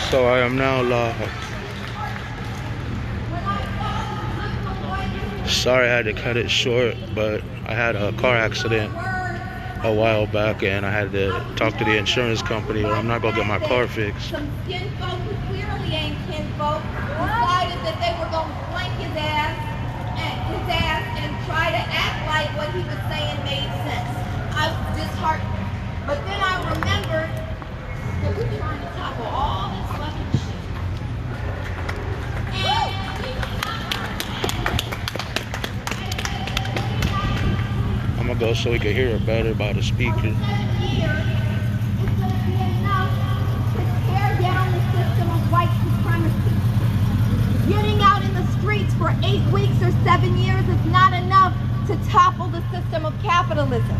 So I am now live. Sorry I had to cut it short, but I had a car accident a while back and I had to talk to the insurance company or I'm not going to get my car fixed. Some skinfolk who clearly ain't kinfolk decided that they were going to flank his ass and try to act like what he was saying made sense. I was disheartened. But then I remembered that we're trying to tackle all this fucking shit. I'm going to go so we can hear it better by the speaker. Getting out in the streets for 8 weeks or 7 years is not enough to topple the system of capitalism.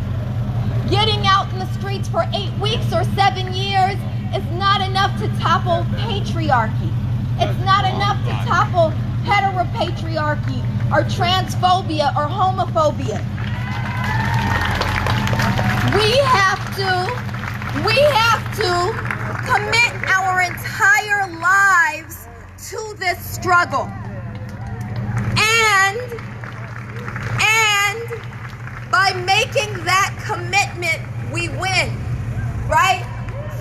Getting out in the streets for 8 weeks or 7 years is not enough to topple patriarchy. It's not enough to topple heteropatriarchy or transphobia or homophobia. We have to commit our entire lives to this struggle. And by making that commitment, we win, right?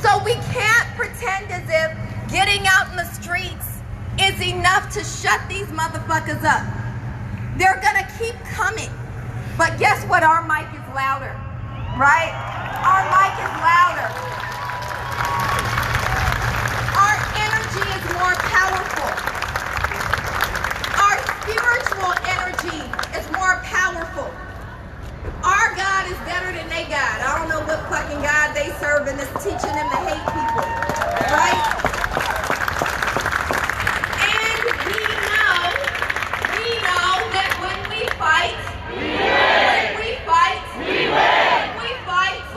So we can't pretend as if getting out in the streets is enough to shut these motherfuckers up. They're gonna keep coming. But guess what? Our mic is louder, right? Our mic is louder. Our energy is more powerful. Our spiritual energy is more powerful. Our God is better than their God. I don't know what fucking God they serve and is teaching them to hate people, right? And we know that when we fight, when we fight,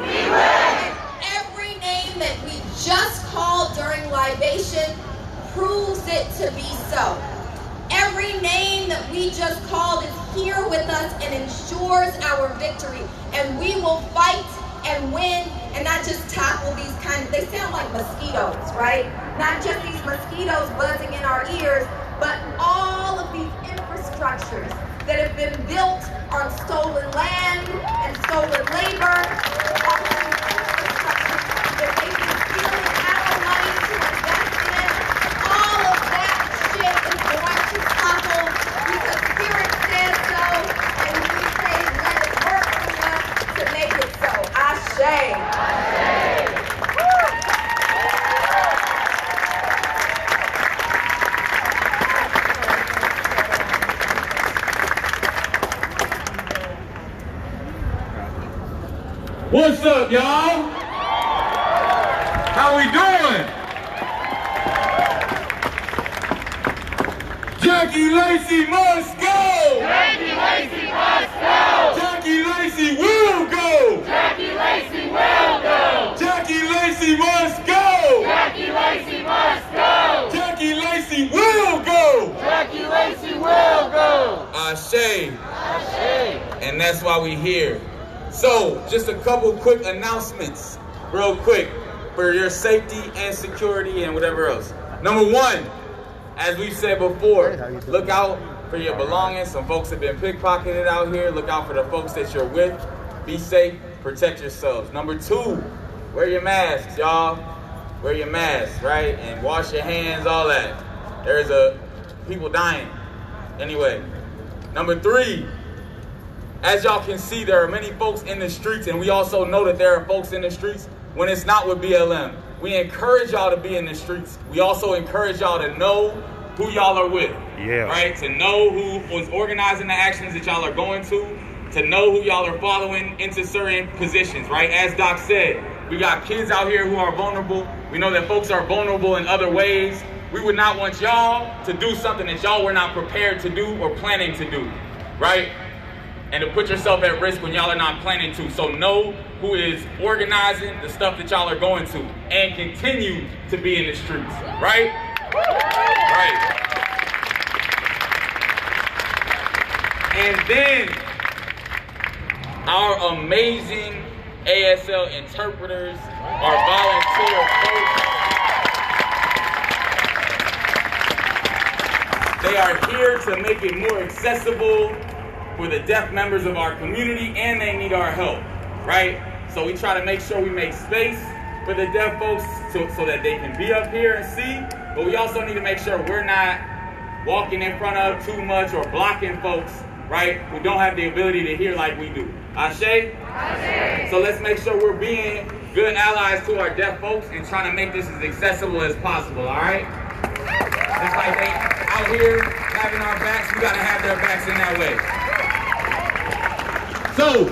and every name that we just called during libation proves it to be so. Every name that we just called is here with us and ensures our victory. And we will fight and win and not just tackle these they sound like mosquitoes, right? Not just these mosquitoes buzzing in our ears, but all of these infrastructures that have been built on stolen land and stolen labor, all of these infrastructures that they've been stealing our money to invest in, all of that shit is going to topple because Spirit says so, and we say let it work for us to make it so. Ashe. What's up, y'all? How we doing? Jackie Lacey must go! Jackie Lacey must go! Jackie Lacey will go! Jackie Lacey will go! Jackie Lacey must go! Jackie Lacey must go! Jackie Lacey will go! Jackie Lacey will go! Ashe. Ashe. And that's why we here. So, just a couple quick announcements, real quick, for your safety and security and whatever else. Number one, as we've said before, look out for your belongings. Some folks have been pickpocketed out here. Look out for the folks that you're with. Be safe, protect yourselves. Number two, wear your masks, y'all. Wear your masks, right? And wash your hands, all that. There's people dying. Anyway, number three, as y'all can see, there are many folks in the streets, and we also know that there are folks in the streets when it's not with BLM. We encourage y'all to be in the streets. We also encourage y'all to know who y'all are with. Yeah. Right? To know who was organizing the actions that y'all are going to know who y'all are following into certain positions, right? As Doc said, we got kids out here who are vulnerable. We know that folks are vulnerable in other ways. We would not want y'all to do something that y'all were not prepared to do or planning to do, right? And to put yourself at risk when y'all are not planning to. So know who is organizing the stuff that y'all are going to and continue to be in the streets, right? Right. And then our amazing ASL interpreters, our volunteer folks, They are here to make it more accessible for the deaf members of our community, and they need our help, right? So we try to make sure we make space for the deaf folks so that they can be up here and see, but we also need to make sure we're not walking in front of too much or blocking folks, right, who don't have the ability to hear like we do. Ashe? Ashe. So let's make sure we're being good allies to our deaf folks and trying to make this as accessible as possible, all right? Just like they out here having our backs, we gotta have their backs in that way. So,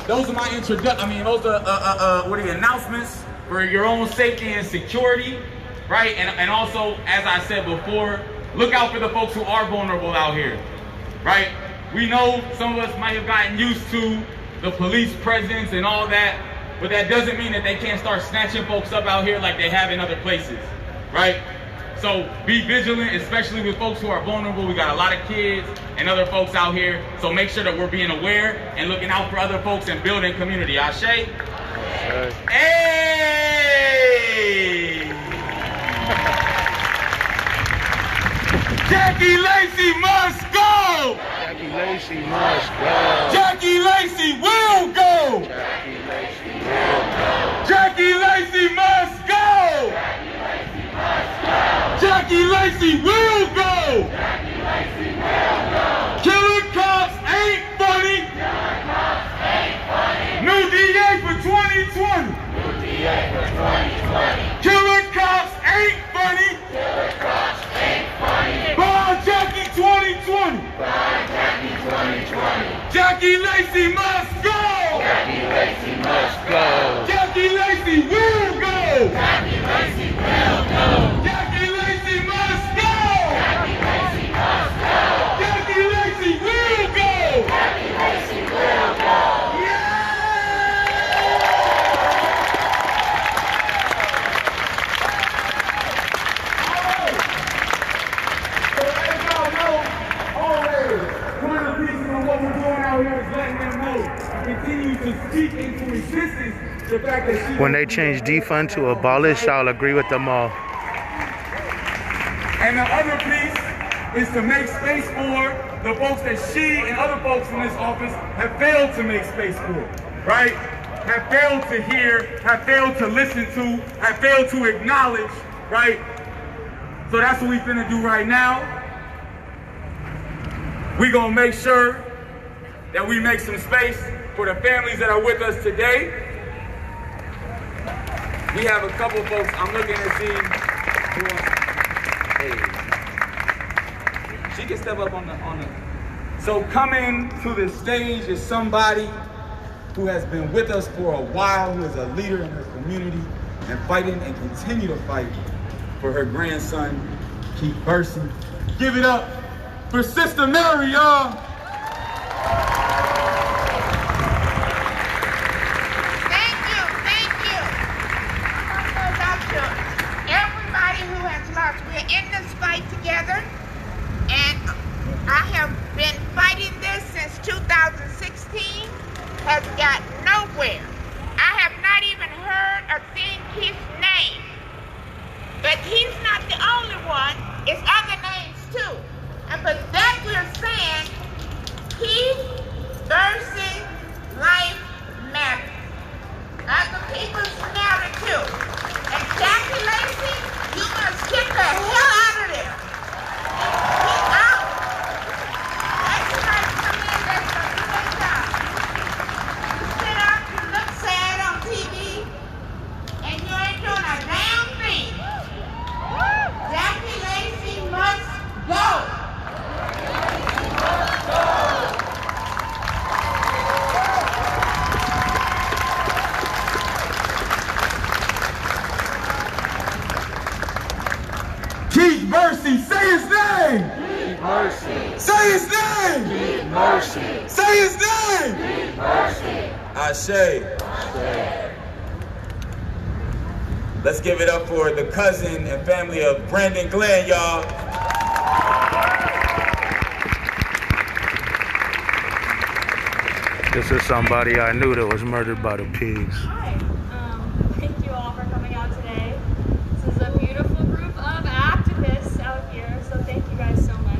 those are my those are announcements for your own safety and security, right? And also, as I said before, look out for the folks who are vulnerable out here, right? We know some of us might have gotten used to the police presence and all that, but that doesn't mean that they can't start snatching folks up out here like they have in other places, right? So be vigilant, especially with folks who are vulnerable. We got a lot of kids and other folks out here, so make sure that we're being aware and looking out for other folks and building community. Ashe? Hey! Jackie Lacey must go! Jackie Lacey must go. Jackie Lacey will go! Jackie Lacey must go. Jackie Lacey must go! Jackie Lacey will go! Killing cops ain't funny! New DA for 2020! Killing cops ain't funny! Bond Jackie 2020! Jackie Lacey must go! Jackie Lacey must go. Jackie Lacey will go! Jackie Lacey will go. Jackie Lacey must go! Jackie Lacey must go. Jackie Lacey will go! Jackie Lacey will go. So as y'all know, always, one of the reasons of what we're doing out here is letting them know and continue to speak into existence the fact that she... When they change defund to abolish, I'll agree with them all. And the other piece is to make space for the folks that she and other folks in this office have failed to make space for, right? Have failed to hear, have failed to listen to, have failed to acknowledge, right? So that's what we finna do right now. We gonna make sure that we make some space for the families that are with us today. We have a couple folks I'm looking to see who Hey. She can step up on the. So coming to the stage is somebody who has been with us for a while, who is a leader in her community and fighting and continue to fight for her grandson, Keith Bursey. Give it up for Sister Mary, y'all. Thank you. Goes out to everybody who has lost. We're in this fight together, and I have been fighting this since 2016, has got nowhere. I have not even heard or seen Keith's name. But he's not the only one, it's other names too. And for that we're saying, Keith Bursey life matters. Other people's matter too. And Jackie Lacey, you must get the hell out of there. Get out. Let somebody come in that's gonna do their job. You sit up, you look sad on TV, and you ain't doing a damn thing. Jackie Lacey must go. Keith Bursey, say his name! Keith Bursey. Say his name! Keith Bursey. Say his name! Keith Bursey. Ashe. Let's give it up for the cousin and family of Brandon Glenn, y'all. This is somebody I knew that was murdered by the pigs. Hi. Thank you all for coming out today. This is a beautiful group of activists out here, so thank you guys so much.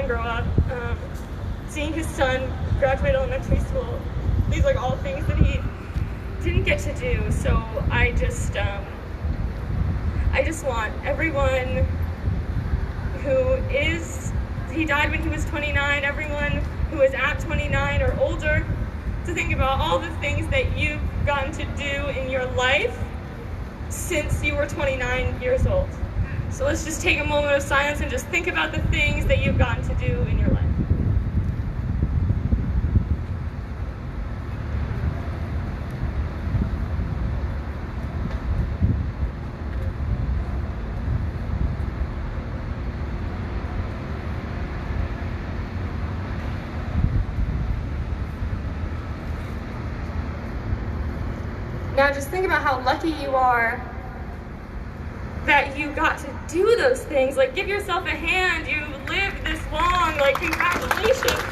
son grow up, seeing his son graduate elementary school. These are all things that he didn't get to do. So I just want everyone he died when he was 29, everyone who is at 29 or older, to think about all the things that you've gotten to do in your life since you were 29 years old. So let's just take a moment of silence and just think about the things that you've gotten to do in your life. Now just think about how lucky you are that you got to do those things. Like, give yourself a hand. You lived this long. Like, congratulations.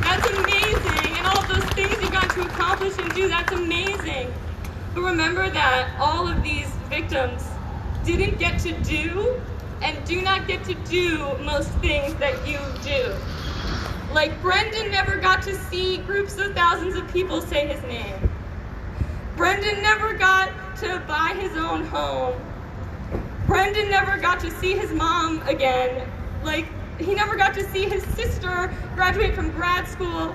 That's amazing. And all of those things you got to accomplish and do, that's amazing. But remember that all of these victims didn't get to do and do not get to do most things that you do. Like, Brendan never got to see groups of thousands of people say his name. Brendan never got to buy his own home. Brendan never got to see his mom again. Like, he never got to see his sister graduate from grad school.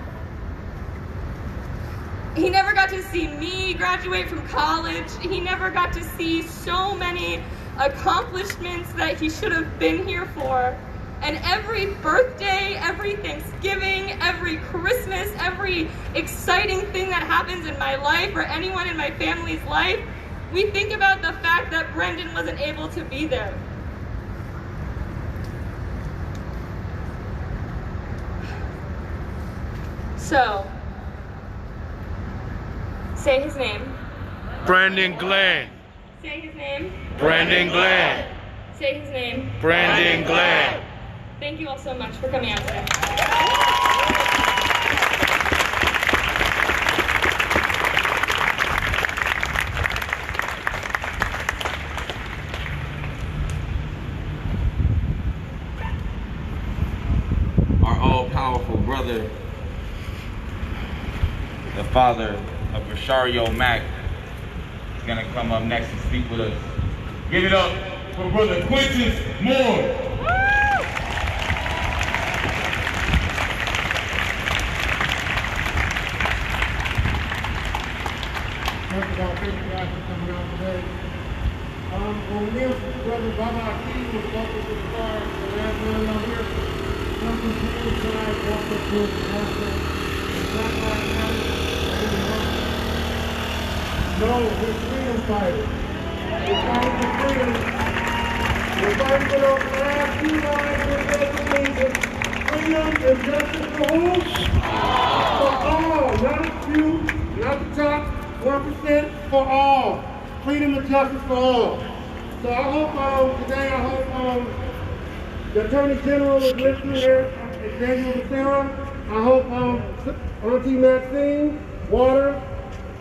He never got to see me graduate from college. He never got to see so many accomplishments that he should have been here for. And every birthday, every Thanksgiving, every Christmas, every exciting thing that happens in my life or anyone in my family's life, we think about the fact that Brendan wasn't able to be there. So, say his name. Brendan Glenn. Say his name. Brendan Glenn. Say his name. Brendan Glenn. Thank you all so much for coming out today. Our all-powerful brother, the father of Rashario Mack, is gonna come up next and speak with us. Give it up for Brother Quintus Moore. Thank you guys for coming out today. When me and Brother Baba Akeem was walking to the car, the last man out here, something from inside walked up to us and asked us, "Is Black Lives Matter?" No, we're freedom fighters. We're fighting for freedom. We're fighting for those last few lives we're representing. Freedom and justice for who? For all, not a few, not the top 1%, for all. Freedom and justice for all. So I hope today, the Attorney General is listening here, Daniel Becerra. I hope Auntie Maxine, Waters,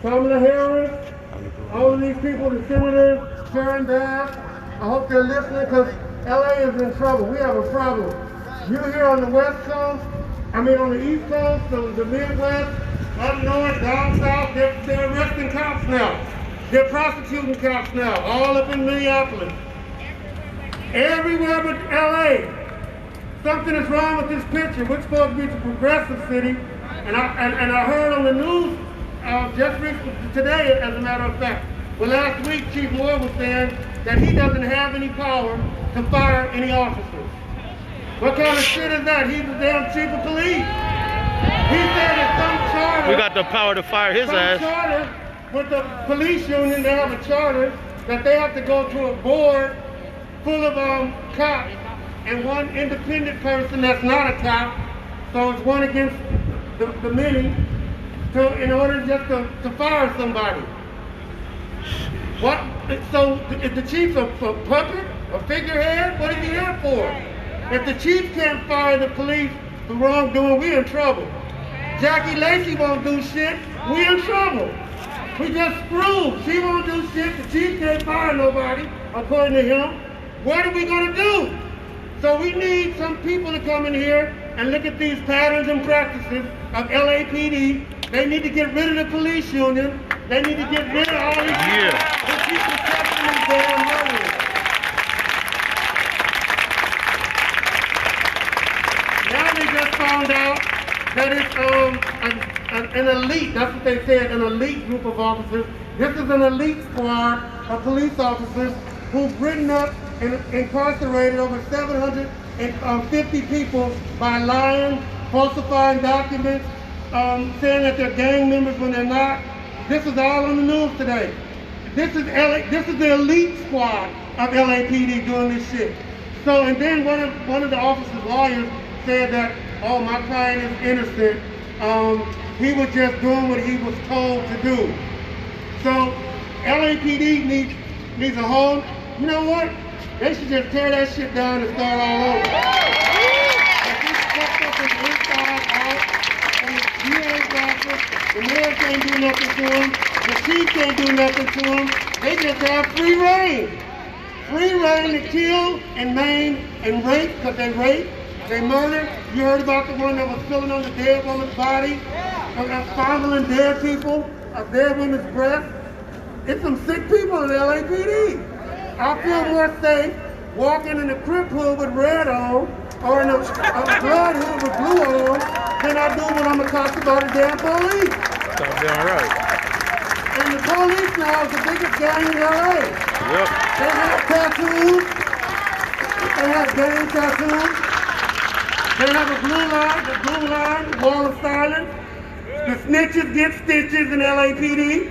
Kamala Harris, all of these people, the senators, Sharon Bass, I hope they're listening because LA is in trouble. We have a problem. You here on the West Coast, on the East Coast, the Midwest, up north, down south, they're arresting cops now. They're prosecuting cops now, all up in Minneapolis. Everywhere but LA. Something is wrong with this picture. We're supposed to be a progressive city. And I heard on the news just recently, today, as a matter of fact, well, last week Chief Moore was saying that he doesn't have any power to fire any officers. What kind of shit is that? He's the damn chief of police. He said that some charter. We got the power to fire his ass. Charter with the police union, they have a charter that they have to go to a board full of cops and one independent person that's not a cop. So it's one against the many in order just to fire somebody. What? So is the chief a puppet, a figurehead? What is he here for? If the chief can't fire the police for wrongdoing, we in trouble. Jackie Lacey won't do shit, we in trouble. We just screwed. She won't do shit, the chief can't fire nobody, according to him. What are we gonna do? So we need some people to come in here and look at these patterns and practices of LAPD. They need to get rid of the police union. They need to get rid of all these people who keep protecting these damn murderers. Now they just found out that it's an elite, that's what they said, an elite group of officers. This is an elite squad of police officers who've written up and incarcerated over 750 people by lying, falsifying documents, saying that they're gang members when they're not. This is all on the news today. This is the elite squad of LAPD doing this shit. So, and then one of the officers' lawyers said that, oh, my client is innocent. He was just doing what he was told to do. So LAPD needs a whole, you know what? They should just tear that shit down and start all over. It's fucked up from the inside out. And the DA's office, the mayor can't do nothing to them. The chief can't do nothing to them. They just have free reign. Free reign to kill and maim and rape, because they rape, they murder. You heard about the one that was filling on the dead woman's body, fondling dead people, a dead woman's breath. It's some sick people in LAPD. I feel more safe walking in a Crip hood with red on or in a blood hood with blue on than I do when I'm accosted by the damn police. Sounds damn right. And the police now is the biggest gang in LA. Yep. They have tattoos. They have gang tattoos. They have a blue line, wall of silence. The snitches get stitches in LAPD.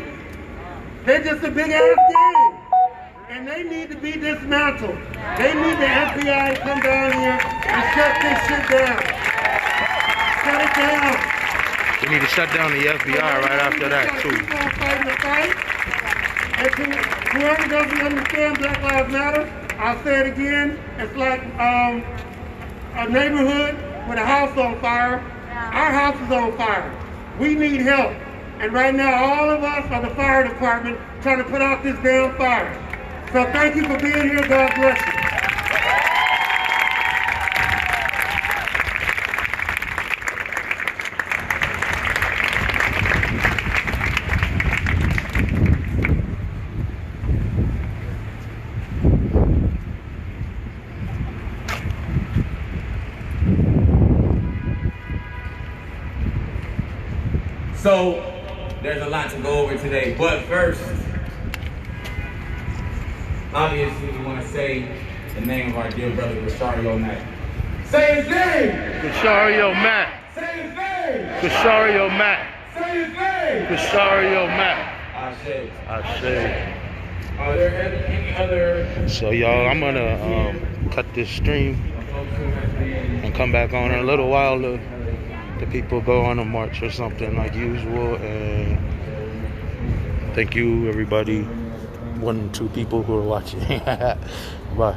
They're just a big ass gang. And they need to be dismantled. They need the FBI to come down here and shut this shit down. Shut it down. We need to shut down the FBI right after that, too. Keep on fighting the fight. And to whoever doesn't understand Black Lives Matter, I'll say it again. It's like a neighborhood with a house on fire. Our house is on fire. We need help. And right now, all of us are the fire department trying to put out this damn fire. So thank you for being here. God bless you. So, there's a lot to go over today, but first, obviously we want to say the name of our dear brother, Rashario Mack. Say his name! Rashario Mack. Say his name! Rashario Mack. Say his name! Rashario Mack. Ashe. Ashe. Are there any other... So y'all, I'm gonna cut this stream and come back on in a little while to the people go on a march or something like usual. And thank you everybody, 1 2 people who are watching. Bye.